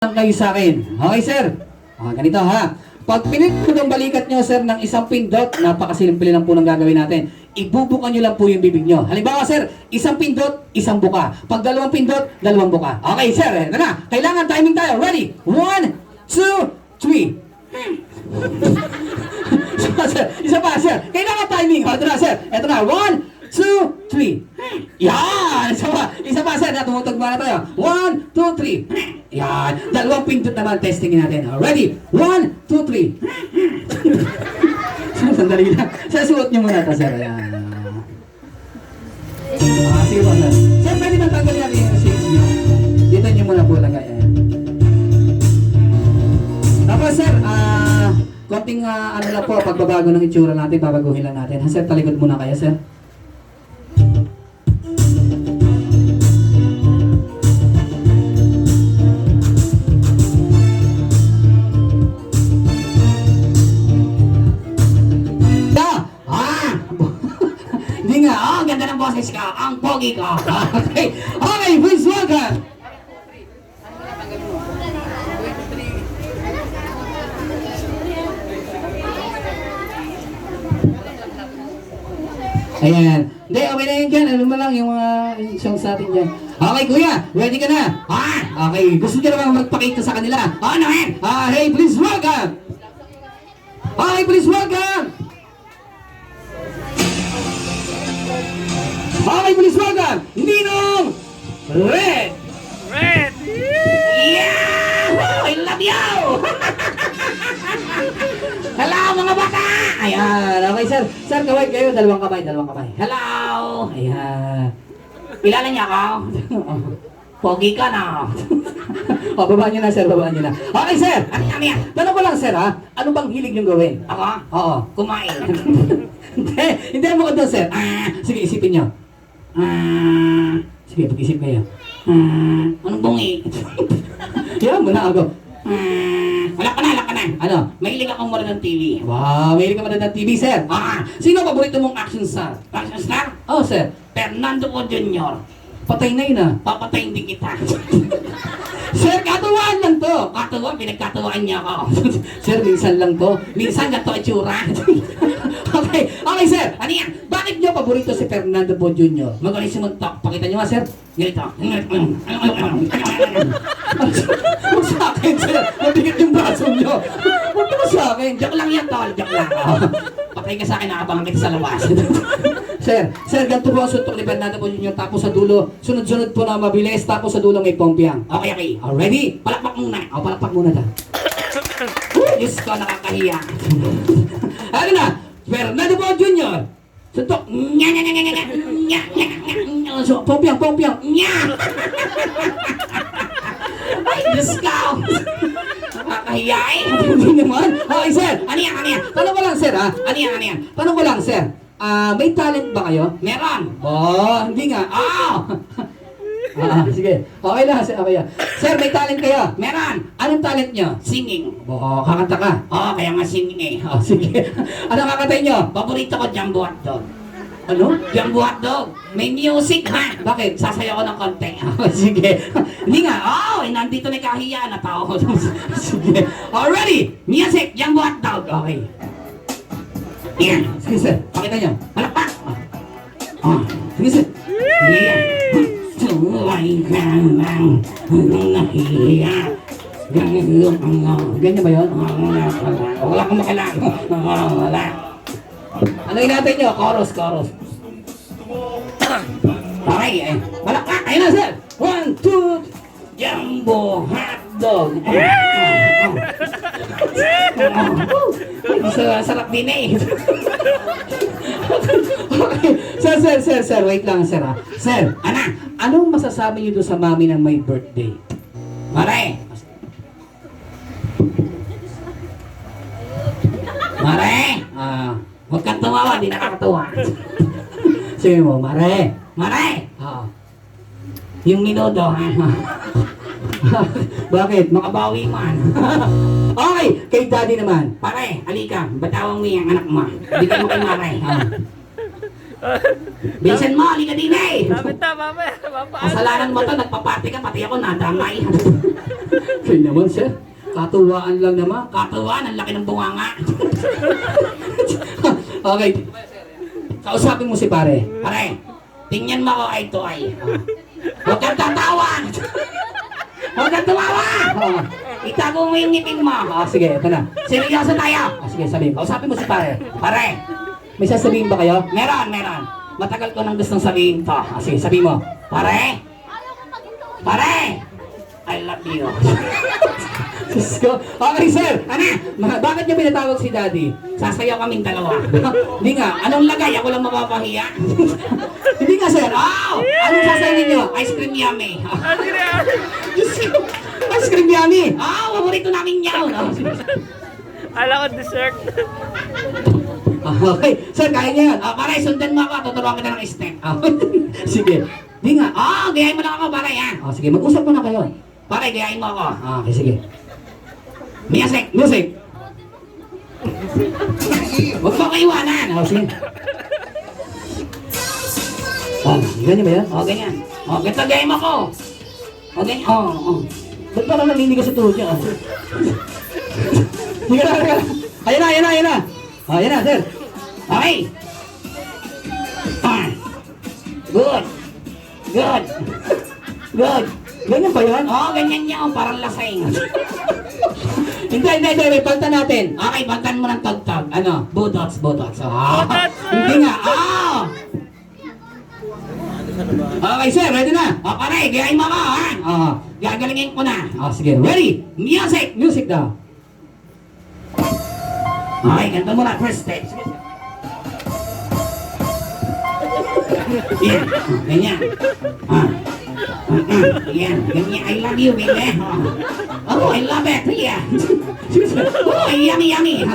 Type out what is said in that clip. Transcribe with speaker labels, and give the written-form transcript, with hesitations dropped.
Speaker 1: lang kayo sa akin. Okay, sir? Ganito ha. Pag pinit ko ng balikat nyo, sir, ng isang pindot, napakasimple lang po ng gagawin natin. Ibubuka nyo lang po yung bibig nyo. Halimbawa, sir, isang pindot, isang buka. Pag dalawang pindot, dalawang buka. Okay, sir, eto na. Kailangan timing tayo. Ready? 1, 2, 3. Isa pa, sir. Kailangan timing. Ito na, sir. Ito na. 1, 2, 3. Yan! Isa pa, sir. Tumutugma na tayo. 1, 2, 3. Yan. Dalawang pindot naman. Testingin natin. Ready? 1, 2, 3. Sandali lang. Suot nyo muna ito, sir. Ayan. Sige po, sir. Sir, pwede bang tanggalin natin yung shades nyo? Dito nyo muna po lagay. Ayan. Tapos, sir, konting ano lang po, pagbabago ng itsura natin, babaguhin lang natin. Sir, talikod muna kayo, sir. Hindi nga, ang ganda ng boses ka, ang pogi ka. Okay, okay, please welcome. Ayan. Hindi, okay na yun dyan. Ano mo lang yung mga songs natin dyan. Okay, kuya. Ready ka na? Okay. Gusto nyo naman magpakita sa kanila. Ano yan? Hey, please welcome. Okay, please welcome. Okay, please welcome. Ninong Red.
Speaker 2: Red!
Speaker 1: Yeah! I love you! Hello, mga bata! Ayan, okay, sir. Sir, kaway kayo. Dalawang kamay. Hello! Ayan. Kilala niya ako? Pogi ka na. Babaan niyo na, sir. Babaan niyo na. Okay, sir. Ano yan? Tanong ko lang, sir, ha? Ano bang hilig niyong gawin? Ako? Oo. Kumain. Hindi mo ko doon, sir. Sige, isipin niyo. Sige, pag-isip kayo. Anong bungi? Yan, muna ako. Wala ka na. Ano? Mahilig akong manood ng TV. Wow, mahilig ka manood ng TV, sir. Sino paborito mong action star? Action star? Oh, sir. Fernando O. Jr. Patay na yun, papatayin din kita. Sir, katuwaan lang to. Katuwaan, pinagkatuwaan niya ako. Sir, minsan lang to. Minsan gato itsura. Okay, sir. Ano yan? Bakit niyo paborito si Fernando Po Jr.? Magaling sumuntok. Pakita niyo nga, sir. Ganito. Huwag sa akin, sir. Mabigat yung braso niyo. Huwag mo sa akin. Joke lang yan, tol. Joke lang. Patay ka sa akin, nakabangan kita sa labas. Sir, ganito po ang suntok ni Fernando Po Jr. Tapos sa dulo, sunod-sunod po na mabilis. Tapos sa dulo may pompiang. Okay. Ready? Palakpak muna. Palakpak muna ta. Diyos ko, nakakahiya. Ano na? Fernando Po Jr. Suntok. Pompiang. Ay, Diyos ko. Nakakahiya eh. Hindi naman. Okay, sir. Ano yan? Tanong ko lang, sir, ha? Ano yan? Tanong ko lang, sir. May talent ba kayo? Meron. Hindi nga. Sige. Okay lang. Okay. Sir, may talent kayo? Meron. Anong talent nyo? Singing. Kakanta ka? Kaya nga singing eh. Sige. Ano kakantay nyo? Paborito ko, Jumbo Hotdog. Ano? Jumbo Hotdog. May music ha? Bakit? Sasayaw ko ng konti. Sige. Hindi nga. Nandito na kahiya na tao. Sige. Ready? Music, Jumbo Hotdog. Okay. Yan. Sige, sir. Pakita nyo. Palakpak. Sige, sir. Yan. Tuway ka lang nahiya. Ganyan ba yun? Wala kang makilang. Wala. Ano natin nyo? Chorus. Okay. Palakpak. Ayun na, sir. 1, 2, Jumbo Hotdog. Sarap din eh. Okay. Sir, wait lang, sir, ha. Sir, anong masasabi niyo doon sa mami ng may birthday? Mare! Huwag kang tumawa, di nakakatuwa. Sige mo, Mare! Yung minuto, ha? Bakit? Makabawi man. Okay, kay daddy naman. Pare, halika. Batawang mo yung anak mo. Hindi ka mo kay Mare. Bilisan mo, halika din eh.
Speaker 2: Sabi ta, mamaya.
Speaker 1: Kasalanan mo to, nagpapati ka, pati ako nadamay. Kaya naman, sir. Katuwaan lang naman. Katuwaan, ang laki ng bunganga. Okay. Kausapin mo si pare. Pare, tingnan mo ako eye to eye. Huwag kang tatawa. Huwag kang tumawa. Itago mo yung ngipin mo. Sige, ito na. Seryoso tayo. Sige, sabihin. Kausapin mo si pare. Pare, may sasabihin ba kayo? Meron. Matagal ko nang gustong sabihin to. Sige, sabihin mo. Pare, I love you. Diyos ko. Okay, sir. Bakit niyo pinatawag si Daddy? Sasayaw kaming dalawa. Hindi nga. Anong lagay? Ako lang mapapahiya. Hindi nga, sir. Anong sasayaw ninyo? Ice cream yummy. Diyos ko. Ice cream yummy. Paborito namin yan.
Speaker 2: Alam ko dessert.
Speaker 1: Okay. Sir, kaya niyo yun. Pare, sundan mo ako. Tuturuan kita ng step. Sige. Hindi nga. Gayahin mo lang ako, pare. Sige, mag-usap mo na kayo. Pare, gayahin mo ako. Okay, sige. Music! Huwag mo kaiwanan! Sige. Ganyan ba yan? Ganyan. Ganito gayahin mo ako. Ganyan. Ba't parang naninigas sa tuhod niya? Hindi ka na. Ayan na. Ayan na, sir. Okay. Good. Ganyan ba yan? Ganyan niya. Parang lasing. Hindi. Paltan natin. Okay, paltan mo ng tag-tag. Budots. Hindi nga. Okay, sir. Ready na. Pare, gayahin mo ako, ha? Gagalingin ko na. Sige. Ready? Music daw. Okay, ganito mo na. First step. Sige. Yan. Ganyan. Yan. I love you, baby. I love it. Yeah. Yummy.